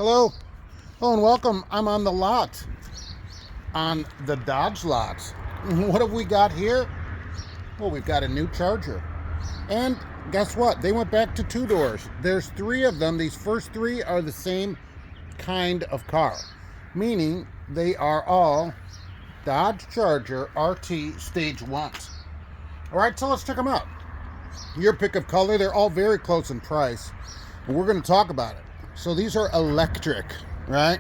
Hello. Oh, and welcome. I'm on the lot, on the Dodge lot. What have we got here? Well, we've got a new Charger. And guess what? They went back to two doors. There's three of them. These first three are the same kind of car, meaning they are all Dodge Charger RT Stage 1s. All right, so let's check them out. Your pick of color. They're all very close in price. And we're going to talk about it. So these are electric, right?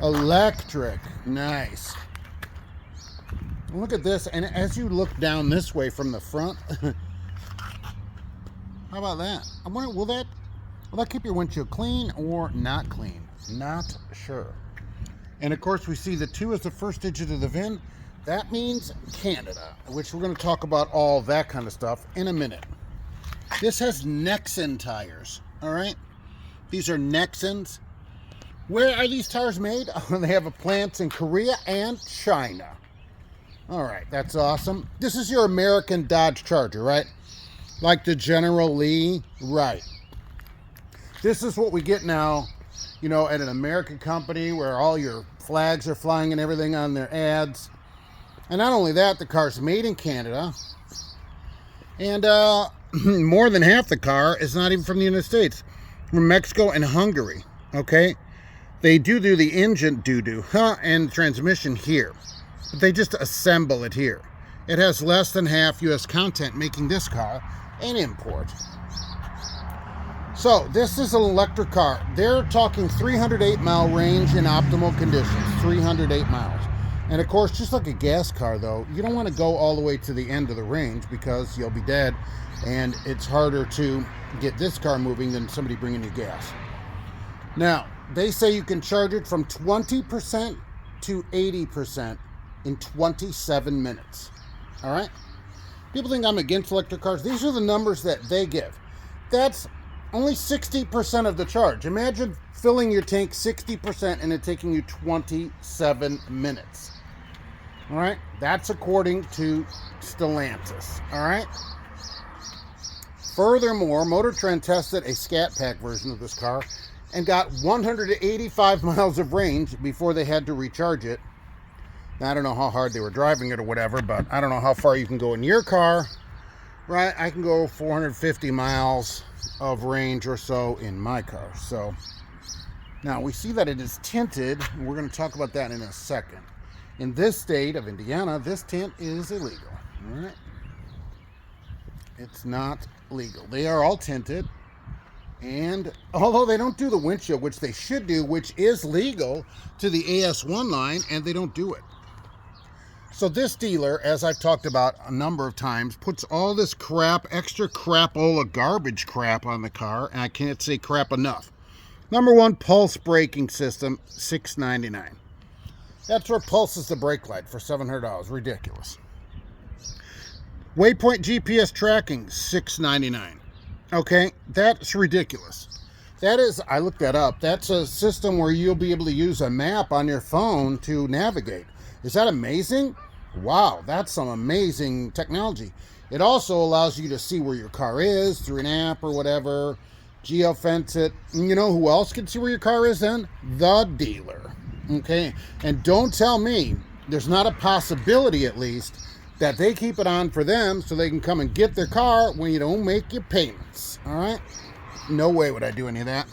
Electric. Nice. Look at this. And as you look down this way from the front, how about that? I wonder, will that keep your windshield clean or not clean? Not sure. And of course, we see the 2 as the first digit of the VIN. That means Canada, which we're going to talk about all that kind of stuff in a minute. This has Nexen tires, all right? These are Nexens. Where are these tires made? They have plants in Korea and China. All right, that's awesome. This is your American Dodge Charger, right? Like the General Lee, right? This is what we get now, you know, at an American company where all your flags are flying and everything on their ads. And not only that, the car's made in Canada. And more than half the car is not even from the United States. From Mexico and Hungary, okay? They do the engine and transmission here. But they just assemble it here. It has less than half U.S. content, making this car an import. So, this is an electric car. They're talking 308-mile range in optimal conditions. 308 miles. And of course, just like a gas car, though, you don't want to go all the way to the end of the range because you'll be dead. And it's harder to get this car moving than somebody bringing you gas. Now, they say you can charge it from 20% to 80% in 27 minutes. All right? People think I'm against electric cars. These are the numbers that they give. That's only 60% of the charge. Imagine filling your tank 60% and it taking you 27 minutes. All right? That's according to Stellantis. All right? Furthermore, Motor Trend tested a Scat Pack version of this car and got 185 miles of range before they had to recharge it. Now, I don't know how hard they were driving it or whatever, but I don't know how far you can go in your car, right? I can go 450 miles of range or so in my car. So now we see that it is tinted, and we're going to talk about that in a second. In this state of Indiana, this tint is illegal, all right? It's not legal. They are all tinted, and although they don't do the windshield, which they should do, which is legal to the AS1 line, and they don't do it. So this dealer, as I've talked about a number of times, puts all this crap, extra crapola garbage crap on the car, and I can't say crap enough. Number one, pulse braking system, $699. That's where pulses the brake light for $700. Ridiculous. Waypoint GPS tracking, $699. Okay, that's ridiculous. That is, I looked that up. That's a system where you'll be able to use a map on your phone to navigate. Is that amazing? Wow, that's some amazing technology. It also allows you to see where your car is through an app or whatever. Geofence it. And you know who else can see where your car is then? The dealer. Okay, and don't tell me there's not a possibility, at least, that they keep it on for them so they can come and get their car when you don't make your payments. All right? No way would I do any of that.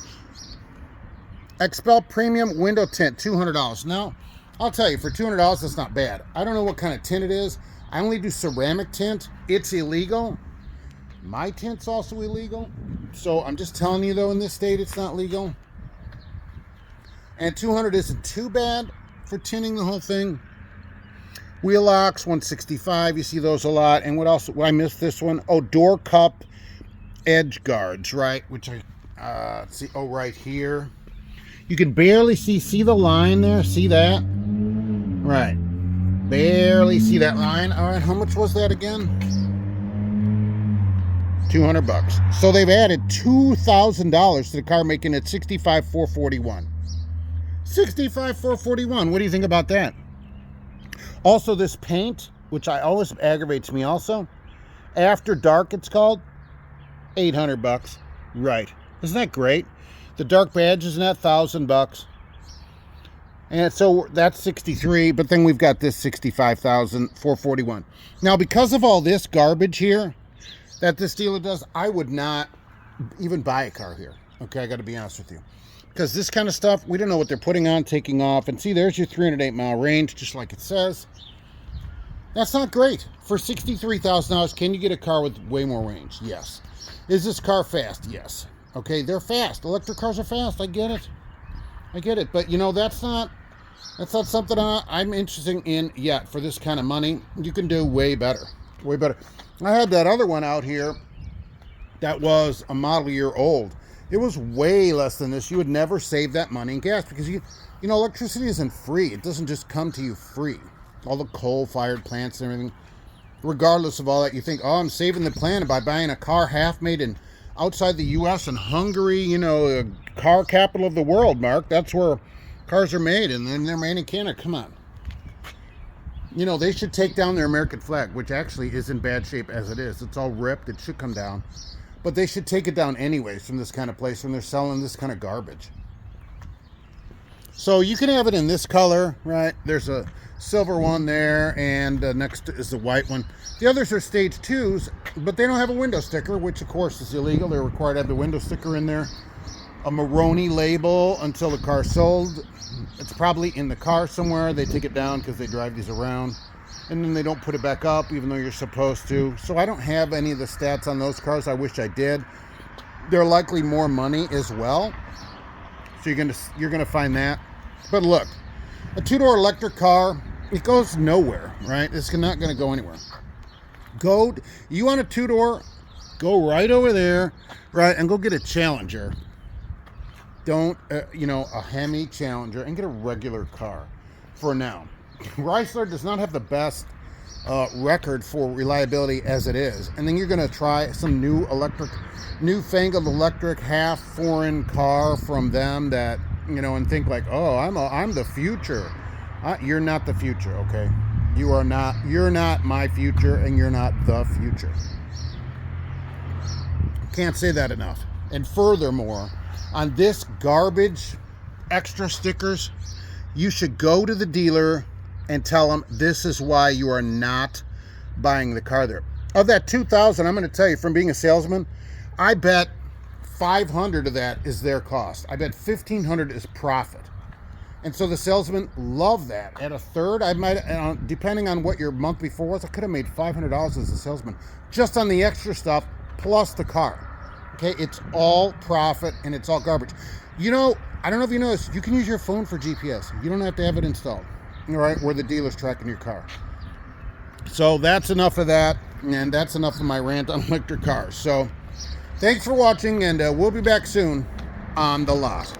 Expel Premium Window Tint, $200. Now, I'll tell you, for $200, that's not bad. I don't know what kind of tint it is. I only do ceramic tint. It's illegal. My tint's also illegal. So I'm just telling you, though, in this state, it's not legal. And $200 isn't too bad for tinting the whole thing. Wheel locks, $165. You see those a lot. And what else? Well, I missed this one. Oh, door cup edge guards, right? Which I see. Oh, right here. You can barely see the line there. See that? Right. Barely see that line. All right. How much was that again? $200. So they've added $2,000 to the car, making it $65,441. $65,441. What do you think about that? Also, this paint, which always aggravates me also, After Dark it's called, $800. Right. Isn't that great? The dark badge is at $1,000. And so that's 63, but then we've got this 65,441. Now, because of all this garbage here that this dealer does, I would not even buy a car here. Okay, I got to be honest with you. Because this kind of stuff, we don't know what they're putting on, taking off. And see, there's your 308 mile range, just like it says. That's not great. For $63,000, can you get a car with way more range? Yes. Is this car fast? Yes. Okay, they're fast. Electric cars are fast. I get it. I get it. But, you know, that's not something I'm interested in yet. For this kind of money, you can do way better. Way better. I had that other one out here that was a model year old. It was way less than this. You would never save that money in gas because, you know, electricity isn't free. It doesn't just come to you free. All the coal-fired plants and everything. Regardless of all that, you think, oh, I'm saving the planet by buying a car half made in outside the U.S. and Hungary, you know, the car capital of the world, Mark. That's where cars are made, and then they're made in Canada. Come on. You know, they should take down their American flag, which actually is in bad shape as it is. It's all ripped. It should come down. But they should take it down anyways from this kind of place when they're selling this kind of garbage. So you can have it in this color, right? There's a silver one there, and next is the white one. The others are stage 2s, but they don't have a window sticker, which of course is illegal. They're required to have the window sticker in there. A Maroni label until the car's sold. It's probably in the car somewhere. They take it down because they drive these around, and then they don't put it back up even though you're supposed to. So I don't have any of the stats on those cars. I wish I did. They're likely more money as well, so you're gonna find that. But look, a two-door electric car, it goes nowhere, right? It's not going to go anywhere. You want a two-door, go right over there, right, and go get a Challenger. Don't, you know, a Hemi Challenger, and get a regular car for now. Chrysler does not have the best record for reliability as it is. And then you're going to try some newfangled electric, half foreign car from them that, you know, and think like, oh, I'm the future. You're not the future, okay? You're not my future, and you're not the future. Can't say that enough. And furthermore, on this garbage extra stickers, you should go to the dealer and tell them this is why you are not buying the car there. Of that $2,000, I'm going to tell you, from being a salesman, I bet $500 of that is their cost. I bet $1,500 is profit. And so the salesmen love that. At a third, I might, depending on what your month before was, I could have made $500 as a salesman just on the extra stuff plus the car. Okay, it's all profit and it's all garbage. You know, I don't know if you know this, you can use your phone for GPS. You don't have to have it installed, all right, where the dealer's tracking your car. So that's enough of that, and that's enough of my rant on electric cars. So thanks for watching, and we'll be back soon on The Lot.